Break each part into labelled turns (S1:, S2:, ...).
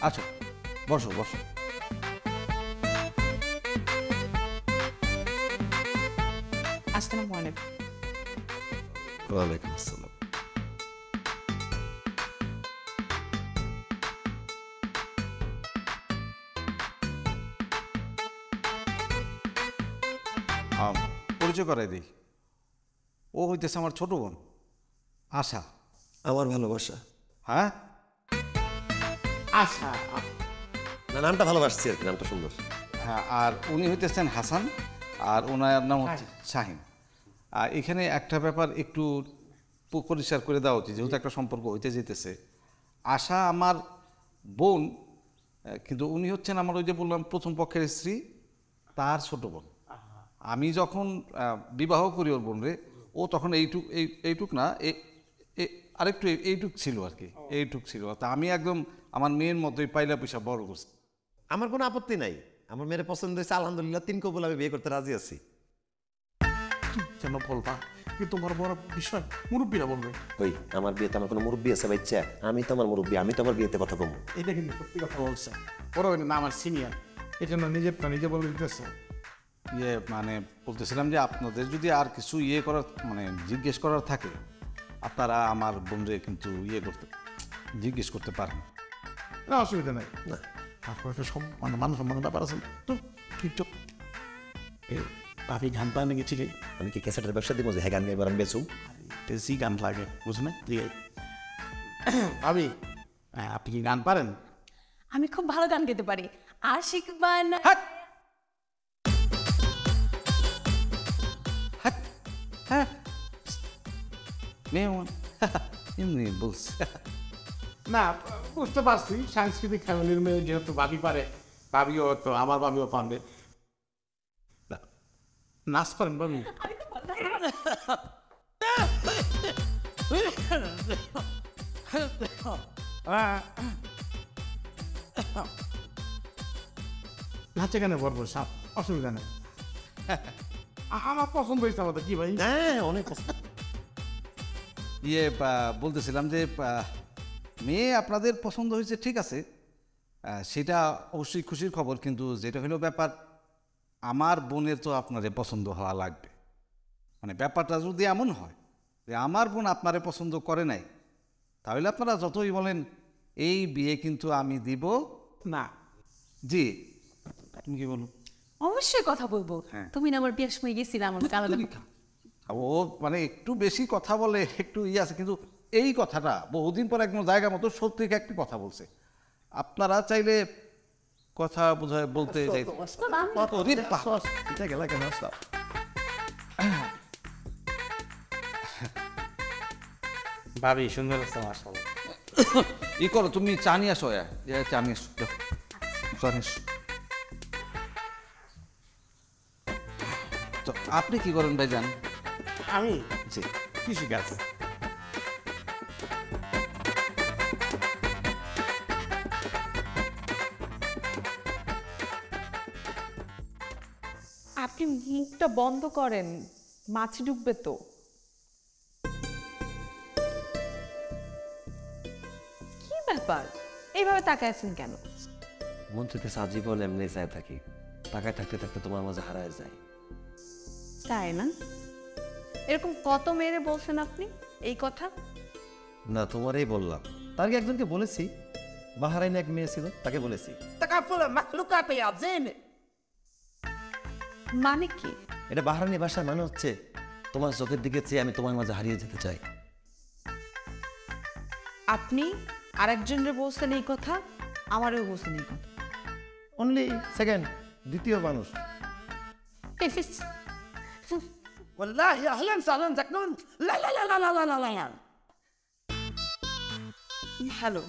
S1: আচ্ছা, বসো বসো।
S2: আসসালামু আলাইকুম।
S3: ওয়ালাইকুম আসসালাম।
S1: পরিচয় করাই দিই, ও হইতেছে আমার ছোট বোন আশা।
S3: আমার ভালোবাসা।
S1: হ্যাঁ,
S2: আচ্ছা,
S3: না, নামটা ভালোবাসছি আর কি, নামটা সুন্দর।
S1: হ্যাঁ, আর উনি হইতেছেন হাসান, আর ওনার নাম হচ্ছে শাহিন। আর এখানে একটা ব্যাপার একটু পরিষ্কার করে দেওয়া উচিত, যেহেতু একটা সম্পর্ক হইতে যেতেছে। আশা আমার বোন, কিন্তু উনি হচ্ছেন আমার ওই যে বললাম প্রথম পক্ষের স্ত্রী, তার ছোট বোন। আমি যখন বিবাহ করি ওর বোন রে, ও তখন এইটুক না, আরেকটু এইটুক ছিল আর কি, এইটুক ছিল। তা আমি একদম আমার মেয়ের মতোই পাইলা পয়সা বড় করছি।
S3: আমার কোনো আপত্তি নাই, আমার মেয়ের পছন্দ হয়েছে, আলহামদুলিল্লাহ। 3 কবুল, আমি বিয়ে করতে রাজি আছি।
S4: যেন বলবা, কিন্তু তোমার বড় বিষয় মুরব্বীরা বলবে।
S3: ওই আমার বিয়েতে আমার কোনো মুরব্বী আছে বাচ্চা? আমি তো আমার মুরব্বী, আমি তো আমার বিয়েতে কথা কমু।
S4: এটা কিন্তু সত্যি কথা বলছে, ওরা না আমার সিনিয়র, এই জন্য নিজেরটা নিজে বলে দিতেছে।
S1: মানে বলতেছিলাম যে আপনাদের যদি আর কিছু করার মানে জিজ্ঞেস করার থাকে, আপনারা আমার বোনরে কিন্তু জিজ্ঞেস করতে পারেন।
S4: না, অসুবিধা নাই।
S3: না,
S4: তারপর একটা মানে মান সম্মানের ব্যাপার আছে তো, ঠিক তো। ভাবি গান পায় নাকি? ঠিকই,
S3: আমি কি ক্যাসেটের ব্যবসা দিব যে হ্যাঁ গান গাইবার আমি বেচুম?
S4: টেসি গান লাগে, বুঝলেন? ভাবি, আপনি কি গান পারেন?
S2: আমি খুব ভালো গান গাইতে পারি। আশিক বানা
S1: হ্যাঁ, মেয়ে এমনি বলছে।
S4: না, বুঝতে পারছি, সাংস্কৃতিক ফ্যামিলির মেয়ে যেহেতু ভাবি পারে, ভাবিও তো আমার ভাবিও পারবে। নাচ পারেন ভাবি? নাচে গানে বলবো, সাপ অসুবিধা নেই। আমার পছন্দ হয়েছে আমাদের। কি ভাই?
S3: হ্যাঁ, অনেক পছন্দ।
S1: বলতেছিলাম যে মেয়ে আপনাদের পছন্দ হয়েছে, ঠিক আছে, সেটা অবশ্যই খুশির খবর। কিন্তু যেটা হলো ব্যাপার, আমার বোনের তো আপনারে পছন্দ হওয়া লাগবে। মানে ব্যাপারটা যদি এমন হয় যে আমার বোন আপনারে পছন্দ করে নাই, তাহলে আপনারা যতই বলেন এই বিয়ে কিন্তু আমি দিব
S4: না।
S1: জি, তুমি কি বলো?
S2: অবশ্যই কথা বলবো। তুমি না আমার বিয়ের সময় গেছিলাম, আমাকে আলাদা।
S1: ও মানে একটু বেশি কথা বলে, একটু আছে, কিন্তু এই কথাটা বহুদিন পর একদম জায়গা মতো সত্যি একটি কথা বলছে। আপনারা চাইলে কথা বোঝায় বলতে যাই।
S4: ভাবি সুন্দর আছে মাশাআল্লাহ।
S1: ই করো, তুমি চা নিয়ে আসো, চা নিয়ে আসো, চা নিয়ে আসো। তো আপনি কি করেন ভাই? জান
S4: আমি
S1: জি,
S4: কৃষি কাজ।
S5: আপনি মুখটা বন্ধ করেন, মাছ ডুববে তো। কি ব্যাপার, এইভাবে তাকায় আছেন কেন?
S3: মন থেকে আজীবন এমনি চাই থাকি, তাকায় থাকতে থাকতে তোমার মাঝে হারায় যায়।
S5: তাই না? এরকম কত মেয়েরে বলছেন আপনি এই কথা?
S3: না, তোমারই বললাম। তার আগে একজনকে বলেছি, বাহারাইনে এক মেয়ে ছিল, তাকে বলেছি।
S5: মানে কি?
S3: এটা বাহারাইনি ভাষার মানে হচ্ছে তোমার চোখের দিকে চেয়ে আমি তোমার মাঝে হারিয়ে যেতে চাই।
S5: আপনি আরেকজনের বলছেন এই কথা, আমারও বলছেন এই কথা।
S3: অনলি সেকেন্ড, দ্বিতীয় মানুষ।
S5: হ্যালো,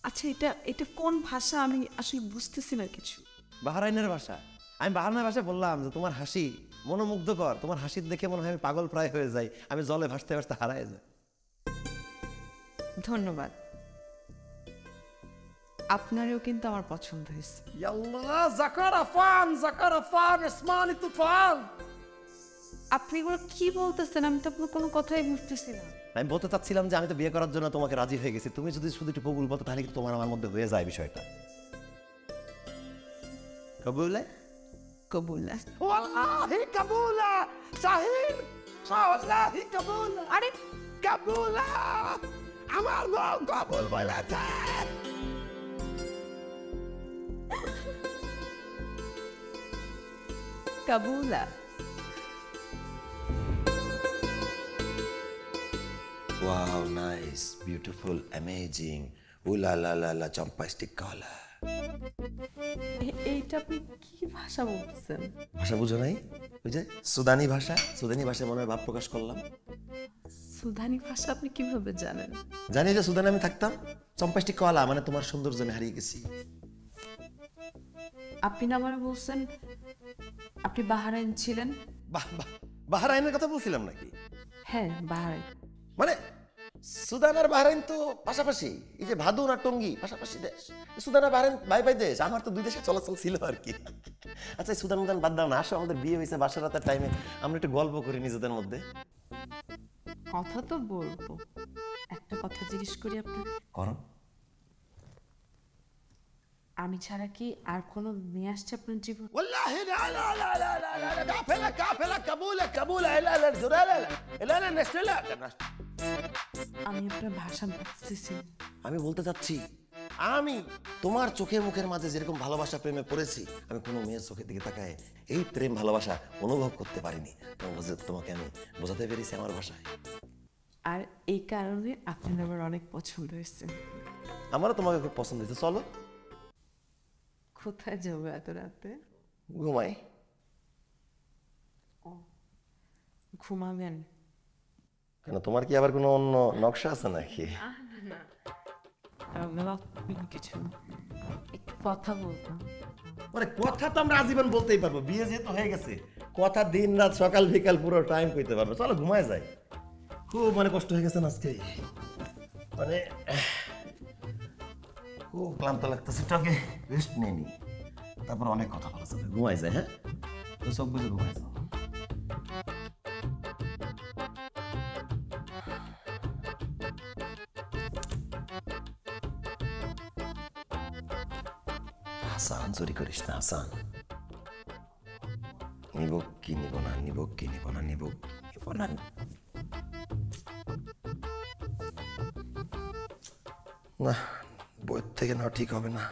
S5: আচ্ছা, এটা এটা কোন ভাষা? আমি আসলে বুঝতেছি না কিছু।
S3: বাহারাইনের ভাষা। আমি বাহারাইনের ভাষায় বললাম যে তোমার হাসি মনোমুগ্ধকর, তোমার হাসি দেখে মনে হয় আমি পাগল প্রায় হয়ে যাই, আমি জলে ভাসতে ভাসতে হারায় যাই।
S5: ধন্যবাদ, আপনারও কিন্তু আমার পছন্দ হয়েছে। আপনি এগুলো কি বলতেছেন? আমি তো আপনার কোনো কথাই বুঝতেছি না।
S3: আমি বলতে চাচ্ছিলাম যে আমি তো বিয়ে করার জন্য তোমাকে রাজি হয়ে গেছি, তুমি যদি শুধু একটু কবুল বলতো তাহলে কিন্তু তোমার আমার মধ্যে হয়ে যায় বিষয়টা। কবুলে
S5: কবুল।
S3: ওয়াল্লাহি কবুলা শাহিন, ওয়াল্লাহি কবুলা,
S5: আরে
S3: কবুলা, আমার বউ কবুল বলেছে।
S5: কাবুলা।
S3: Wow, nice, beautiful, amazing. Ooh la la la la, চম্পাস্টিক কলা।
S5: এইটা আপনি কি ভাষা বলতেছেন?
S3: ভাষা বুঝো নাই? ওই যে সুদানি ভাষা, সুদানি ভাষায় মনে হয় ভাব প্রকাশ করলাম।
S5: সুদানি ভাষা আপনি কিভাবে জানেন?
S3: জানি যে সুদানে আমি থাকতাম, চম্পাস্টিক কলা মানে তোমার সৌন্দর্য আমি হারিয়ে গেছি।
S5: আপনি না আমার বলছেন আপনি বাহরাইন ছিলেন?
S3: বাহ বাহ, বাহরাইনের কথা বলছিলাম নাকি?
S5: হ্যাঁ, বাহরাইন।
S3: মানে সুদান আর বাহরাইন তো পাশাপাশি, এই যে ভাদুন আর টঙ্গী পাশাপাশি দেশ। সুদান আর বাহরাইন ভাই ভাই দেশ, আমার তো দুই দেশে চলাচল ছিল আর কি। আচ্ছা, সুদান মুদান বাদ দাও না, আসো আমাদের বিয়ে হয়েছে বাসা রাতের টাইমে, আমরা একটু গল্প করি নিজেদের মধ্যে।
S5: কথা তো বলবো, একটা কথা জিজ্ঞেস করি আপনাকে।
S3: করো।
S5: আমি ছাড়া কি আর কোনো মেয়ে আসছে আপনার জীবন?
S3: والله لا لا لا لا لا لا لا قافلة قافلة كابولة كابولة لا لا لا لا لا لا نشتلا।
S5: আমি আপনার ভাষা বুঝতেছি।
S3: আমি বলতে চাচ্ছি, আমি তোমার চোখের মুখের মাঝে যেরকম ভালোবাসা প্রেমে পড়েছি, আমি কোনো মেয়ের চোখের দিকে তাকায় এই প্রেম ভালোবাসা অনুভব করতে পারিনি। তোমাকে আমি বোঝাতে পেরেছি আমার ভাষায়।
S5: আর এই কারণে আপনার আমার অনেক পছন্দ হয়েছে।
S3: আমারও তোমাকে খুব পছন্দ হয়েছে। চলো
S5: কোথায় যাবো এত রাতে?
S3: ঘুমাই।
S5: ঘুমাবেন?
S3: কেন, তোমার কি আবার কোনো অন্য নকশা আছে নাকি?
S5: কিছু না, একটু কথা বলতাম।
S3: মানে কথা তো আমরা আজীবন বলতেই পারবো, বিয়ে যেহেতু হয়ে গেছে, কথা দিন রাত সকাল বিকাল পুরো টাইম কইতে পারবো। চলো ঘুমায় যাই, খুব মানে কষ্ট হয়ে গেছে আজকে, মানে খুব ক্লান্ত লাগতেছে, টাকে রেস্ট নেই, তারপর অনেক কথা বলা যাবে। ঘুমাই যায়, হ্যাঁ তো সব বুঝে ঘুমাই যাও। হাসান, চুরি করিস না হাসান। নিব কি নিব না, নিব কি নিব না, নিব নিব না। না, বইয়ের থেকে না ঠিক হবে না।